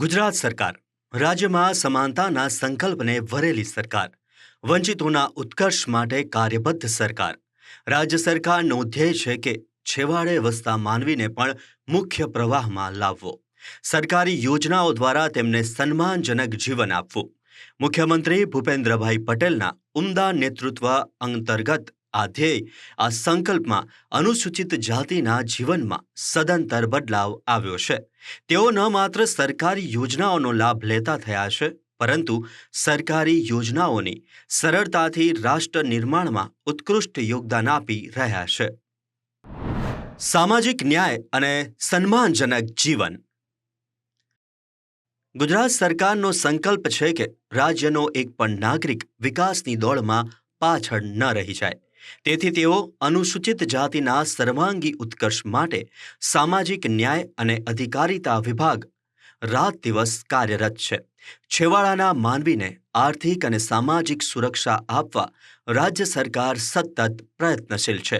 ગુજરાત સરકાર રાજ્યમાં સમાનતાના સંકલ્પને વરેલી સરકાર, વંચિતોના ઉત્કર્ષ માટે કાર્યબદ્ધ સરકાર. રાજ્ય સરકારનો ધ્યેય છે કે છેવાડે વસતા માનવીને પણ મુખ્ય પ્રવાહમાં લાવવો, સરકારી યોજનાઓ દ્વારા તેમને સન્માનજનક જીવન આપવું. મુખ્યમંત્રી ભૂપેન્દ્રભાઈ પટેલના ઉમદા નેતૃત્વ અંતર્ગત આ ધ્યેય, આ સંકલ્પમાં અનુસૂચિત જાતિના જીવનમાં સદંતર બદલાવ આવ્યો છે. તેઓ ન માત્ર સરકારી યોજનાઓનો લાભ લેતા થયા છે, પરંતુ સરકારી યોજનાઓની સરળતાથી રાષ્ટ્ર નિર્માણમાં ઉત્કૃષ્ટ યોગદાન આપી રહ્યા છે. સામાજિક ન્યાય અને સન્માનજનક જીવન. ગુજરાત સરકારનો સંકલ્પ છે કે રાજ્યનો એક પણ નાગરિક વિકાસની દોડમાં પાછળ ન રહી જાય. તેથી તેઓ અનુસૂચિત જાતિના સર્વાંગી ઉત્કર્ષ માટે સામાજિક ન્યાય અને અધિકારિતા વિભાગ રાત દિવસ કાર્યરત છે. છેવાડાના માનવીને આર્થિક અને સામાજિક સુરક્ષા આપવા રાજ્ય સરકાર સતત પ્રયત્નશીલ છે.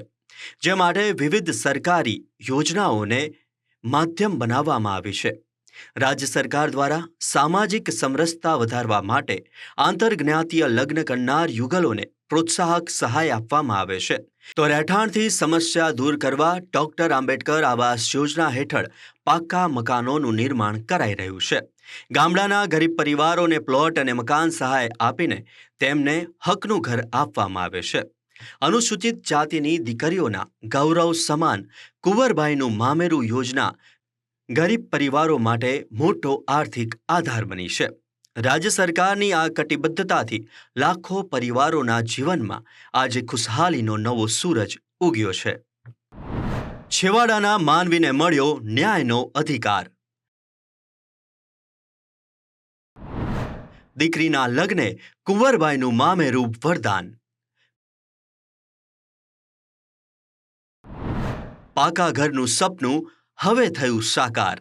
જે માટે વિવિધ સરકારી યોજનાઓને માધ્યમ બનાવવામાં આવી છે. રાજ્ય સરકાર દ્વારા સામાજિક સમરસતા વધારવા માટે આંતરજ્ઞાતીય લગ્ન કરનાર યુગલોને પ્રોત્સાહક સહાય આપવામાં આવે છે. તો રહેઠાણથી સમસ્યા દૂર કરવા ડોક્ટર આંબેડકર આવાસ યોજના હેઠળ પાક્કા મકાનોનું નિર્માણ કરાઈ રહ્યું છે. ગામડાના ગરીબ પરિવારોને પ્લોટ અને મકાન સહાય આપીને તેમને હકનું ઘર આપવામાં આવે છે. અનુસૂચિત જાતિની દીકરીઓના ગૌરવ સમાન કુંવરબાઈનું મામેરું યોજના ગરીબ પરિવારો માટે મોટો આર્થિક આધાર બની છે. રાજ્ય સરકારની આ કટિબદ્ધતાથી લાખો પરિવારોના જીવનમાં આજે ખુશહાલીનો નવો સૂરજ ઉગ્યો છે. છેવાડાના માનવીને મળ્યો ન્યાયનો અધિકાર. દીકરીના લગ્ને કુંવરબાઈનું મામેરું વરદાન. પાકા ઘરનું સપનું હવે થયું સાકાર.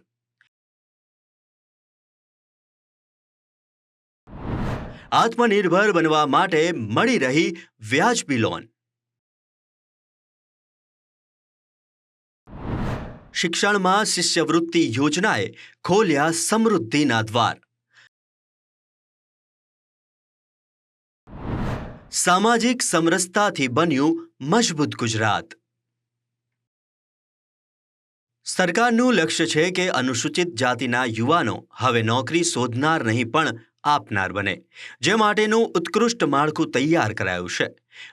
આત્મનિર્ભર બનવા માટે મળી રહી વ્યાજબી લોન. શિક્ષણમાં શિષ્યવૃત્તિ યોજનાએ ખોલ્યા સમૃદ્ધિના દ્વાર. સામાજિક સમરસતાથી બન્યું મજબૂત ગુજરાત. સરકારનું લક્ષ્ય છે કે અનુસૂચિત જાતિના યુવાનો હવે નોકરી શોધનાર નહીં પણ આપનાર બને, જે માટેનું ઉત્કૃષ્ટ માળખું તૈયાર કરાયું છે.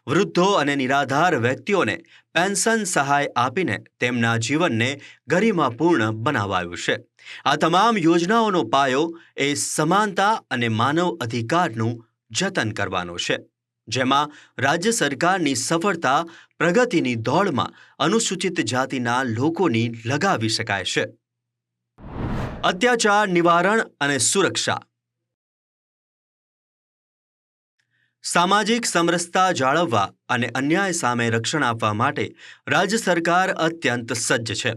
વૃદ્ધો અને નિરાધાર વ્યક્તિઓને પેન્શન સહાય આપીને તેમના જીવનને ગરિમાપૂર્ણ બનાવાયું છે. આ તમામ યોજનાઓનો પાયો એ સમાનતા અને માનવ અધિકારનું જતન કરવાનો છે, જેમાં રાજ્ય સરકારની સફળતા પ્રગતિની દોડમાં અનુસૂચિત જાતિના લોકોની લગાવી શકાય છે. અત્યાચાર નિવારણ અને સુરક્ષા. સામાજિક સમરસતા જાળવવા અને અન્યાય સામે રક્ષણ આપવા માટે રાજ્ય સરકાર અત્યંત સજ્જ છે.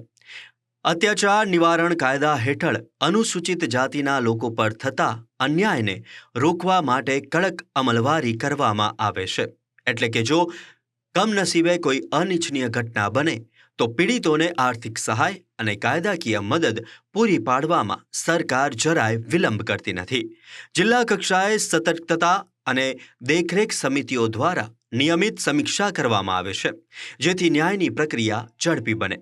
અત્યાચાર નિવારણ કાયદા હેઠળ અનુસૂચિત જાતિના લોકો પર થતા અન્યાયને રોકવા માટે કડક અમલવારી કરવામાં આવે છે. એટલે કે જો કમનસીબે કોઈ અનિચ્છનીય ઘટના બને તો પીડિતોને આર્થિક સહાય અને કાયદાકીય મદદ પૂરી પાડવામાં સરકાર જરાય વિલંબ કરતી નથી. જિલ્લા કક્ષાએ સતર્કતા અને દેખરેખ સમિતિઓ દ્વારા નિયમિત સમીક્ષા કરવામાં આવે છે, જેથી ન્યાયની પ્રક્રિયા ઝડપી બને.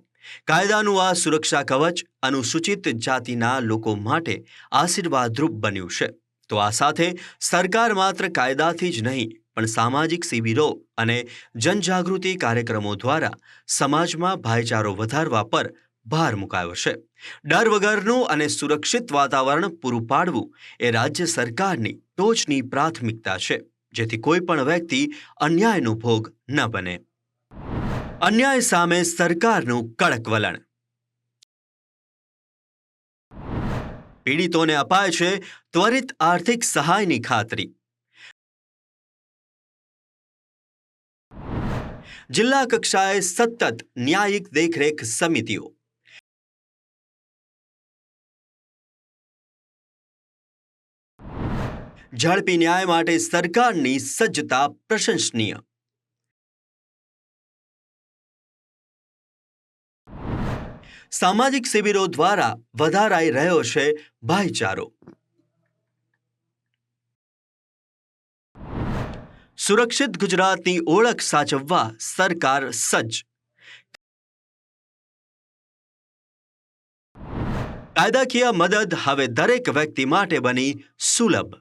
કાયદાનું આ સુરક્ષા કવચ અનુસૂચિત જાતિના લોકો માટે આશીર્વાદરૂપ બન્યું છે. તો આ સાથે સરકાર માત્ર કાયદાથી જ નહીં પણ સામાજિક શિબિરો અને જનજાગૃતિ કાર્યક્રમો દ્વારા સમાજમાં ભાઈચારો વધારવા પર ભાર મુકાયો છે. ડર વગરનું અને સુરક્ષિત વાતાવરણ પૂરું પાડવું એ રાજ્ય સરકારની ટોચની પ્રાથમિકતા છે, જેથી કોઈ પણ વ્યક્તિ અન્યાયનો ભોગ ન બને. અન્યાય સામે સરકારનું કડક વલણ. પીડિતોને અપાય છે ત્વરિત આર્થિક સહાયની ખાતરી. જિલ્લા કક્ષાએ સતત ન્યાયિક દેખરેખ સમિતિઓ. ઝડપી ન્યાય માટે સરકારની સજ્જતા પ્રશંસનીય. સામાજિક શિબિરો દ્વારા વધારાઈ રહ્યો છે ભાઈચારો. સુરક્ષિત ગુજરાતની ઓળખ સાચવવા સરકાર સજ્જ. કાયદાકીય મદદ હવે દરેક વ્યક્તિ માટે બની સુલભ.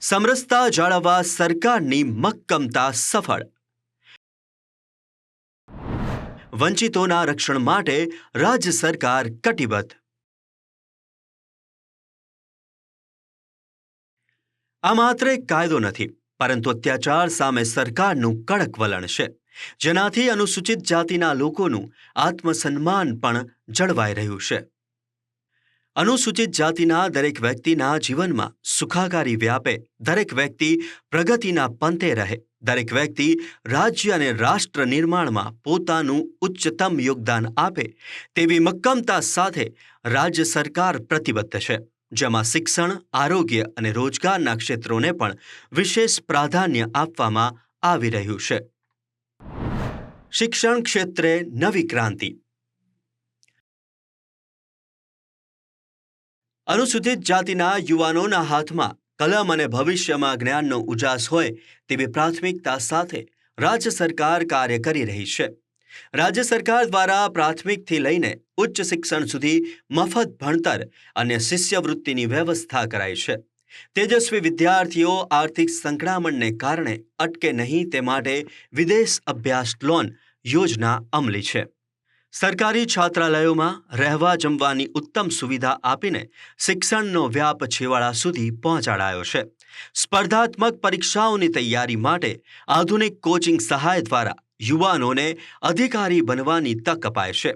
સમરસતા જાળવવા સરકારની મક્કમતા સફળ. વંચિતોના રક્ષણ માટે રાજ્ય સરકાર કટિબદ્ધ. આ માત્ર એક કાયદો નથી, પરંતુ અત્યાચાર સામે સરકારનું કડક વલણ છે, જેનાથી અનુસૂચિત જાતિના લોકોનું આત્મસન્માન પણ જળવાઈ રહ્યું છે. અનુસૂચિત જાતિના દરેક વ્યક્તિના જીવનમાં સુખાકારી વ્યાપે, દરેક વ્યક્તિ પ્રગતિના પંથે રહે, દરેક વ્યક્તિ રાજ્ય અને રાષ્ટ્ર નિર્માણમાં પોતાનું ઉચ્ચતમ યોગદાન આપે તેવી મક્કમતા સાથે રાજ્ય સરકાર પ્રતિબદ્ધ છે, જેમાં શિક્ષણ, આરોગ્ય અને રોજગારના ક્ષેત્રોને પણ વિશેષ પ્રાધાન્ય આપવામાં આવી રહ્યું છે. શિક્ષણ ક્ષેત્રે નવી ક્રાંતિ. અનુસૂચિત જાતિના યુવાનોના હાથમાં કલમ અને ભવિષ્યમાં જ્ઞાનનો ઉજાસ હોય તેવી પ્રાથમિકતા સાથે રાજ્ય સરકાર કાર્ય કરી રહી છે. રાજ્ય સરકાર દ્વારા પ્રાથમિકથી લઈને ઉચ્ચ શિક્ષણ સુધી મફત ભણતર અને શિષ્યવૃત્તિની વ્યવસ્થા કરાઈ છે. તેજસ્વી વિદ્યાર્થીઓ આર્થિક સંકળામણને કારણે અટકે નહીં તે માટે વિદેશ અભ્યાસ લોન યોજના અમલી છે. સરકારી છાત્રાલયોમાં રહેવા જમવાની ઉત્તમ સુવિધા આપીને શિક્ષણનો વ્યાપ છેવાડા સુધી પહોંચાડાયો છે. સ્પર્ધાત્મક પરીક્ષાઓની તૈયારી માટે આધુનિક કોચિંગ સહાય દ્વારા યુવાનોને અધિકારી બનવાની તક અપાય છે.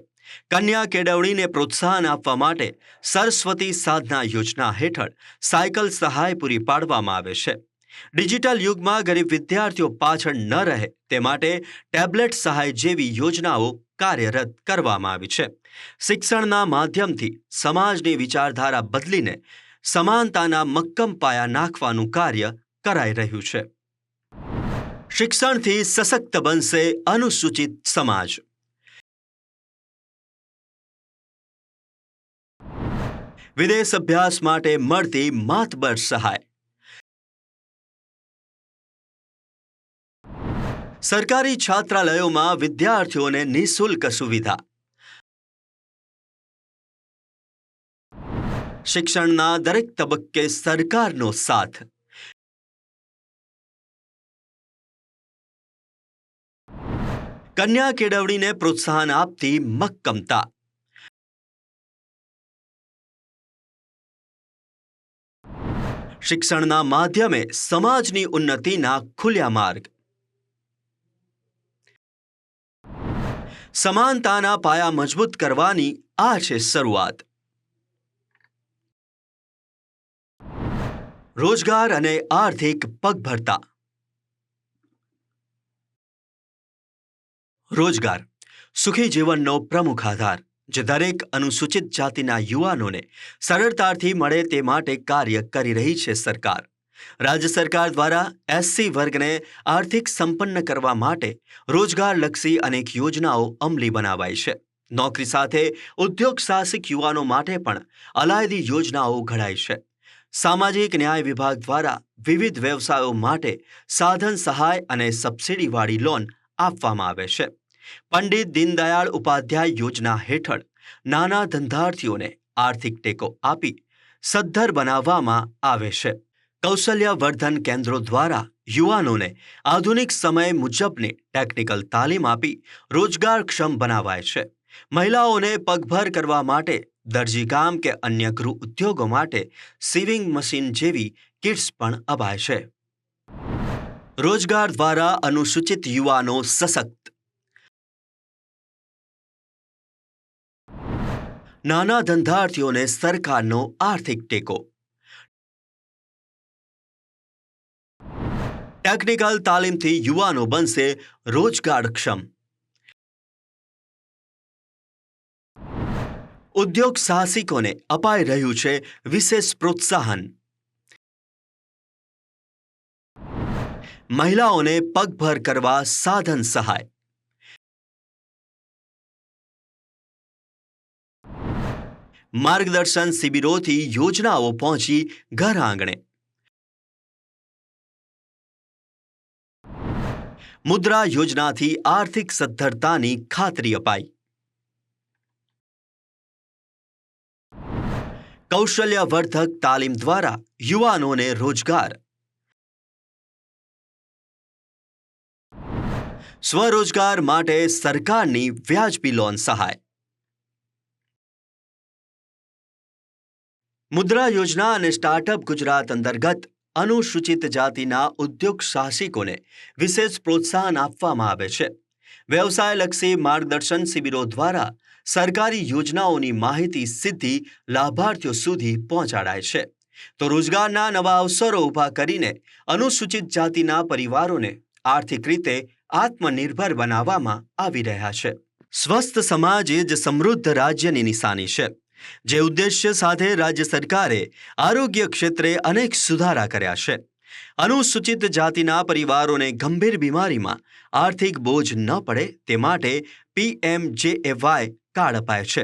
કન્યા કેળવણીને પ્રોત્સાહન આપવા માટે સરસ્વતી સાધના યોજના હેઠળ સાયકલ સહાય પૂરી પાડવામાં આવે છે. ડિજિટલ યુગમાં ગરીબ વિદ્યાર્થીઓ પાછળ ન રહે તે માટે ટેબ્લેટ સહાય જેવી યોજનાઓ કાર્યરત કરવામાં આવી છે. શિક્ષણના માધ્યમથી સમાજની વિચારધારા બદલીને સમાનતાના મક્કમ પાયા નાખવાનું કાર્ય કરાઈ રહ્યું છે. શિક્ષણથી સશક્ત બનશે અનુસૂચિત સમાજ. વિદેશ અભ્યાસ માટે મળતી માતબર સહાય. સરકારી છાત્રાલયોમાં વિદ્યાર્થીઓને નિઃશુલ્ક સુવિધા. શિક્ષણના દરેક તબક્કે સરકારનો સાથ. કન્યા કેળવણીને પ્રોત્સાહન આપતી મક્કમતા. શિક્ષણના માધ્યમે સમાજની ઉન્નતિના ખુલ્યા માર્ગ. સમાનતાના પાયા મજબૂત કરવાની આ છે શરૂઆત. રોજગાર અને આર્થિક પગભરતા. રોજગાર સુખી જીવનનો પ્રમુખ આધાર, જે દરેક અનુસૂચિત જાતિના યુવાનોને સરળતાથી મળે તે માટે કાર્ય કરી રહી છે સરકાર. રાજ્ય સરકાર દ્વારા એસસી વર્ગને આર્થિક સંપન્ન કરવા માટે રોજગારલક્ષી અનેક યોજનાઓ અમલી બનાવાઈ છે. નોકરી સાથે ઉદ્યોગ સાહસિક યુવાનો માટે પણ અલાયદી યોજનાઓ ઘડાઈ છે. સામાજિક ન્યાય વિભાગ દ્વારા વિવિધ વ્યવસાયો માટે સાધન સહાય અને સબસિડીવાળી લોન આપવામાં આવે છે. પંડિત દીનદયાળ ઉપાધ્યાય યોજના હેઠળ નાના ધંધાર્થીઓને આર્થિક ટેકો આપી સદ્ધર બનાવવામાં આવે છે. કૌશલ્યવર્ધન કેન્દ્રો દ્વારા યુવાનોને આધુનિક સમય મુજબની ટેકનિકલ તાલીમ આપી રોજગારક્ષમ બનાવાય છે. મહિલાઓને પગભર કરવા માટે દરજીકામ કે અન્ય ગૃહ ઉદ્યોગો માટે સીવિંગ મશીન જેવી કિટ્સ પણ અપાય છે. રોજગાર દ્વારા અનુસૂચિત યુવાનો સશક્ત. નાના ધંધાર્થીઓને સરકારનો આર્થિક ટેકો. ટેકનિકલ તાલીમથી યુવાનો બનશે રોજગારક્ષમ. ઉદ્યોગ સાહસિકોને અપાઈ રહ્યું છે વિશેષ પ્રોત્સાહન. મહિલાઓને પગભર કરવા સાધન સહાય. માર્ગદર્શન શિબિરોથી યોજનાઓ પહોંચી ઘર આંગણે. મુદ્રા યોજનાથી આર્થિક સદ્ધરતાની ખાતરી અપાઈ. કૌશલ્યવર્ધક તાલીમ દ્વારા યુવાનોને રોજગાર. સ્વરોજગાર માટે સરકારની વ્યાજબી લોન સહાય. મુદ્રા યોજના અને સ્ટાર્ટઅપ ગુજરાત અંતર્ગત અનુસૂચિત જાતિના ઉદ્યોગ સાહસિકોને વિશેષ પ્રોત્સાહન આપવામાં આવે છે. વ્યવસાયલક્ષી માર્ગદર્શન શિબિરો દ્વારા સરકારી યોજનાઓની માહિતી સીધી લાભાર્થીઓ સુધી પહોંચાડાય છે. તો રોજગારના નવા અવસરો ઊભા કરીને અનુસૂચિત જાતિના પરિવારોને આર્થિક રીતે આત્મનિર્ભર બનાવવામાં આવી રહ્યા છે. સ્વસ્થ સમાજ એ જ સમૃદ્ધ રાજ્યની નિશાની છે. જે ઉદ્દેશ્ય સાથે રાજ્ય સરકારે આરોગ્ય ક્ષેત્રે અનેક સુધારા કર્યા છે. અનુસૂચિત જાતિના પરિવારોને ગંભીર બીમારીમાં આર્થિક બોજ ન પડે તે માટે PMJAY કાર્ડ અપાય છે.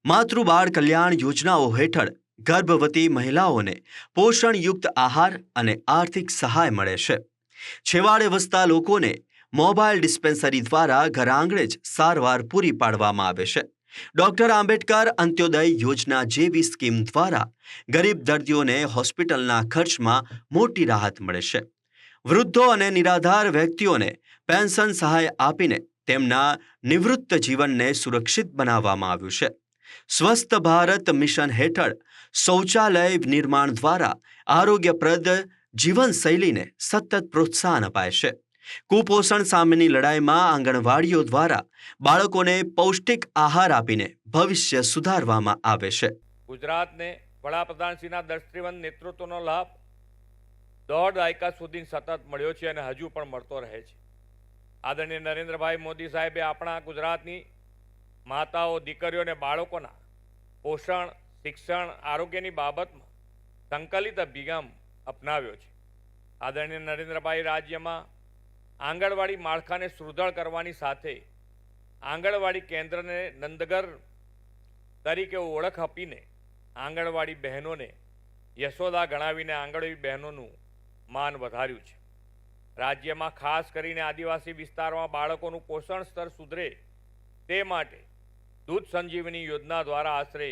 માતૃબાળ કલ્યાણ યોજનાઓ હેઠળ ગર્ભવતી મહિલાઓને પોષણયુક્ત આહાર અને આર્થિક સહાય મળે છે. છેવાડે વસતા લોકોને મોબાઈલ ડિસ્પેન્સરી દ્વારા ઘર આંગણે જ સારવાર પૂરી પાડવામાં આવે છે. ડોક્ટર આંબેડકર અંત્યોદય યોજના જેવી સ્કીમ દ્વારા ગરીબ દર્દીઓને હોસ્પિટલના ખર્ચમાં મોટી રાહત મળે છે. વૃદ્ધો અને નિરાધાર વ્યક્તિઓને પેન્શન સહાય આપીને તેમના નિવૃત્ત જીવનને સુરક્ષિત બનાવવામાં આવ્યું છે. સ્વસ્થ ભારત મિશન હેઠળ શૌચાલય નિર્માણ દ્વારા આરોગ્યપ્રદ જીવનશૈલીને સતત પ્રોત્સાહન અપાય છે. કુપોષણ સામેની લડાઈમાં આંગણવાડીઓ દ્વારા બાળકોને પૌષ્ટિક આહાર આપીને ભવિષ્ય સુધારવામાં આવે છે. ગુજરાતને વડાપ્રધાનશ્રીના દૃષ્ટિવંત નેતૃત્વનો લાભ 1.5 દાયકા સુધી સતત મળ્યો છે અને હજુ પણ મળતો રહે છે. આદરણીય નરેન્દ્રભાઈ મોદી સાહેબે આપણા ગુજરાતની માતાઓ, દીકરીઓ અને બાળકોના પોષણ, શિક્ષણ, આરોગ્યની બાબતમાં સંકલિત અભિગમ અપનાવ્યો છે. આદરણીય નરેન્દ્રભાઈ રાજ્યમાં આંગણવાડી માળખાને સુદૃઢ કરવાની સાથે આંગણવાડી કેન્દ્રને નંદઘર તરીકે ઓળખ આપીને આંગણવાડી બહેનોને યશોદા ગણાવીને આંગણવાડી બહેનોનું માન વધાર્યું છે. રાજ્યમાં ખાસ કરીને આદિવાસી વિસ્તારોમાં બાળકોનું પોષણ સ્તર સુધરે તે માટે દૂધ સંજીવની યોજના દ્વારા આશરે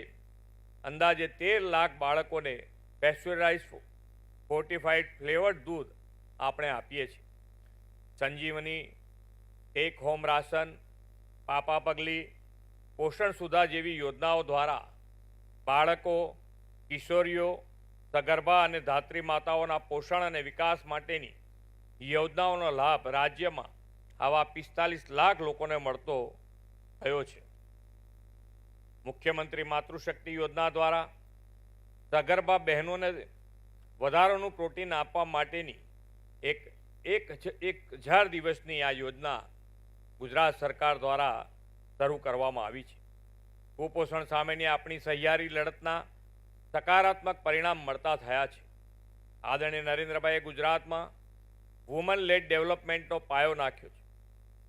અંદાજે 13 લાખ બાળકોને પેસ્ચ્યુરાઇઝ ફોર્ટિફાઈડ ફ્લેવર્ડ દૂધ આપણે આપીએ છીએ. સંજીવની, ટેક હોમ રાશન, પાપા પગલી, પોષણ સુધા જેવી યોજનાઓ દ્વારા બાળકો, કિશોરીઓ, સગર્ભા અને ધાત્રી માતાઓના પોષણ અને વિકાસ માટેની યોજનાઓનો લાભ રાજ્યમાં આવા 45 લાખ લોકોને મળતો થયો છે. મુખ્યમંત્રી માતૃશક્તિ યોજના દ્વારા સગર્ભા બહેનોને વધારાનું પ્રોટીન આપવા માટેની એક 1000 દિવસની આ યોજના ગુજરાત સરકાર દ્વારા શરૂ કરવામાં આવી છે. કુપોષણ સામેની આપણી સહિયારી લડતના સકારાત્મક પરિણામ મળતા થયા છે. આદરણીય નરેન્દ્રભાઈએ ગુજરાતમાં વુમન લેડ ડેવલપમેન્ટનો પાયો નાખ્યો છે.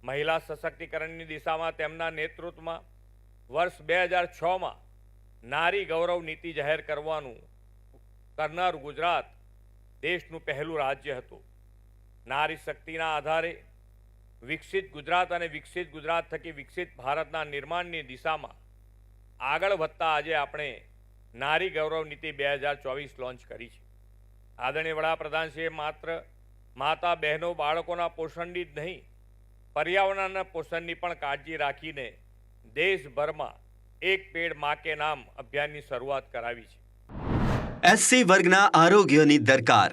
મહિલા સશક્તિકરણની દિશામાં તેમના નેતૃત્વમાં વર્ષ 2006માં નારી ગૌરવ નીતિ જાહેર કરનાર ગુજરાત દેશનું પહેલું રાજ્ય હતું. નારી શક્તિના આધારે વિકસિત ગુજરાત અને વિકસિત ગુજરાત થકી વિકસિત ભારતના નિર્માણની દિશામાં આગળ વધતા આજે આપણે નારી ગૌરવ નીતિ 2024 લોન્ચ કરી છે. આદરણીય વડાપ્રધાનશ્રીએ માત્ર માતા, બહેનો, બાળકોના પોષણની જ નહીં, પર્યાવરણના પોષણની પણ કાળજી રાખીને દેશભરમાં એક પેડ માં કે નામ અભિયાનની શરૂઆત કરાવી છે. SC વર્ગના આરોગ્યની દરકાર.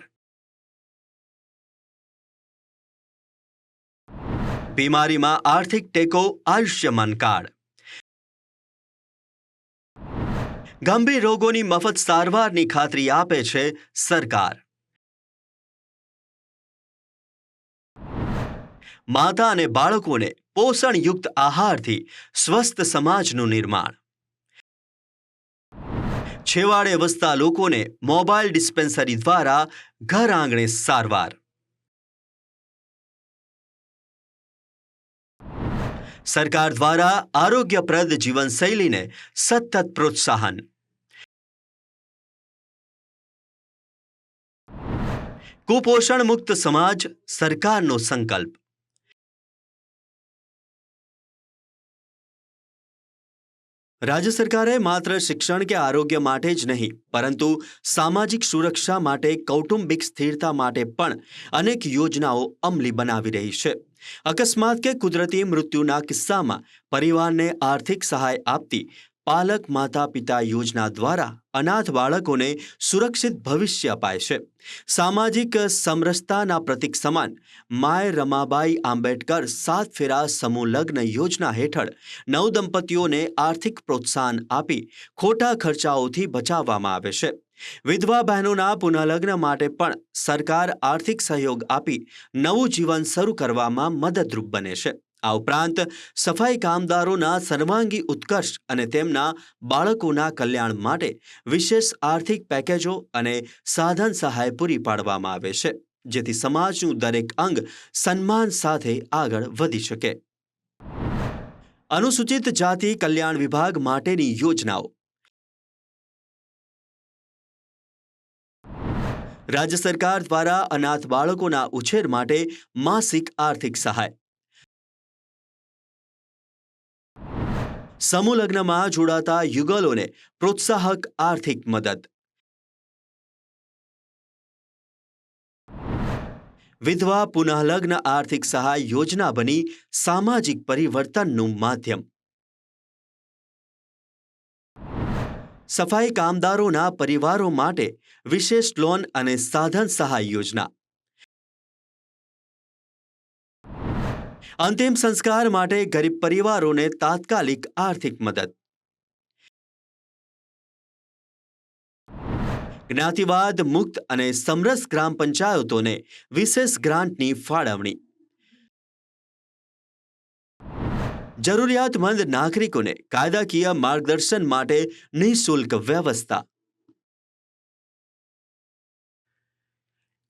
બીમારીમાં આર્થિક ટેકો આયુષ્યમાન કાર્ડ. ગંભીર રોગોની મફત સારવારની ખાતરી આપે છે સરકાર. માતા અને બાળકોને પોષણયુક્ત આહારથી સ્વસ્થ સમાજનું નિર્માણ. છેવાડે વસતા લોકોને મોબાઈલ ડિસ્પેન્સરી દ્વારા ઘર આંગણે સારવાર. સરકાર દ્વારા આરોગ્યપ્રદ જીવનશૈલીને સતત પ્રોત્સાહન. કુપોષણ મુક્ત સમાજ સરકારનો સંકલ્પ. રાજ્ય સરકારે માત્ર શિક્ષણ કે આરોગ્ય માટે જ નહીં, પરંતુ સામાજિક સુરક્ષા માટે, કૌટુંબિક સ્થિરતા માટે પણ અનેક યોજનાઓ અમલી બનાવી રહી છે. અકસ્માત કે કુદરતી મૃત્યુના કિસ્સામાં પરિવારને આર્થિક સહાય આપતી પાલક માતા પિતા યોજના દ્વારા અનાથ બાળકોને સુરક્ષિત ભવિષ્ય અપાય છે. સામાજિક સમરસતાના પ્રતીક સમાન માય રમાબાઈ આંબેડકર 7 ફેરા સમૂહ લગ્ન યોજના હેઠળ નવદંપતીઓને આર્થિક પ્રોત્સાહન આપી ખોટા ખર્ચાઓથી બચાવવામાં આવે છે. વિધવા બહેનોના પુનઃલગ્ન માટે પણ સરકાર આર્થિક સહયોગ આપી નવું જીવન શરૂ કરવામાં મદદરૂપ બને છે. આ ઉપરાંત સફાઈ કામદારોના સર્વાંગી ઉત્કર્ષ અને તેમના બાળકોના કલ્યાણ માટે વિશેષ આર્થિક પેકેજો અને સાધન સહાય પૂરી પાડવામાં આવે છે, જેથી સમાજનું દરેક અંગ સન્માન સાથે આગળ વધી શકે. અનુસૂચિત જાતિ કલ્યાણ વિભાગ માટેની યોજનાઓ. રાજ્ય સરકાર દ્વારા અનાથ બાળકોના ઉછેર માટે માસિક આર્થિક સહાય. સમૂહ લગ્નમાં જોડાતા યુગલોને પ્રોત્સાહક આર્થિક મદદ. વિધવા પુનઃલગ્ન આર્થિક સહાય યોજના બની સામાજિક પરિવર્તનનું માધ્યમ. સફાઈ કામદારોના પરિવારો માટે વિશેષ લોન અને સાધન સહાય યોજના. અંતિમ સંસ્કાર માટે ગરીબ પરિવારોને તાત્કાલિક આર્થિક મદદ. જ્ઞાતિવાદ મુક્ત અને સમરસ ગ્રામ પંચાયતોને વિશેષ ગ્રાન્ટની ફાળવણી. જરૂરિયાતમંદ નાગરિકોને કાયદાકીય માર્ગદર્શન માટે નિઃશુલ્ક વ્યવસ્થા.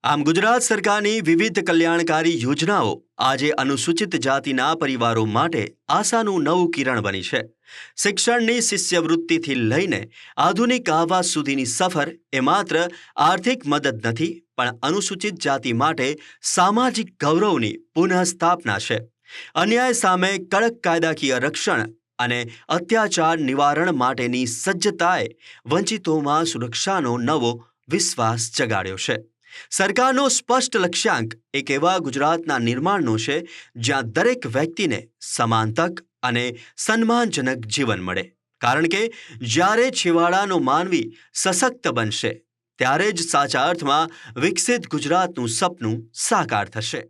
આમ ગુજરાત સરકારની વિવિધ કલ્યાણકારી યોજનાઓ આજે અનુસૂચિત જાતિના પરિવારો માટે આશાનું નવું કિરણ બની છે. શિક્ષણની શિષ્યવૃત્તિથી લઈને આધુનિક આવાસ સુધીની સફર એ માત્ર આર્થિક મદદ નથી, પણ અનુસૂચિત જાતિ માટે સામાજિક ગૌરવની પુનઃસ્થાપના છે. અન્યાય સામે કડક કાયદાકીય રક્ષણ અને અત્યાચાર નિવારણ માટેની સજ્જતાએ વંચિતોમાં સુરક્ષાનો નવો વિશ્વાસ જગાડ્યો છે. સરકારનો સ્પષ્ટ લક્ષ્યાંક એક એવા ગુજરાતના નિર્માણનો છે જ્યાં દરેક વ્યક્તિને સમાન તક અને સન્માનજનક જીવન મળે. કારણ કે જ્યારે છેવાડાનો માનવી સશક્ત બનશે, ત્યારે જ સાચા અર્થમાં વિકસિત ગુજરાતનું સપનું સાકાર થશે.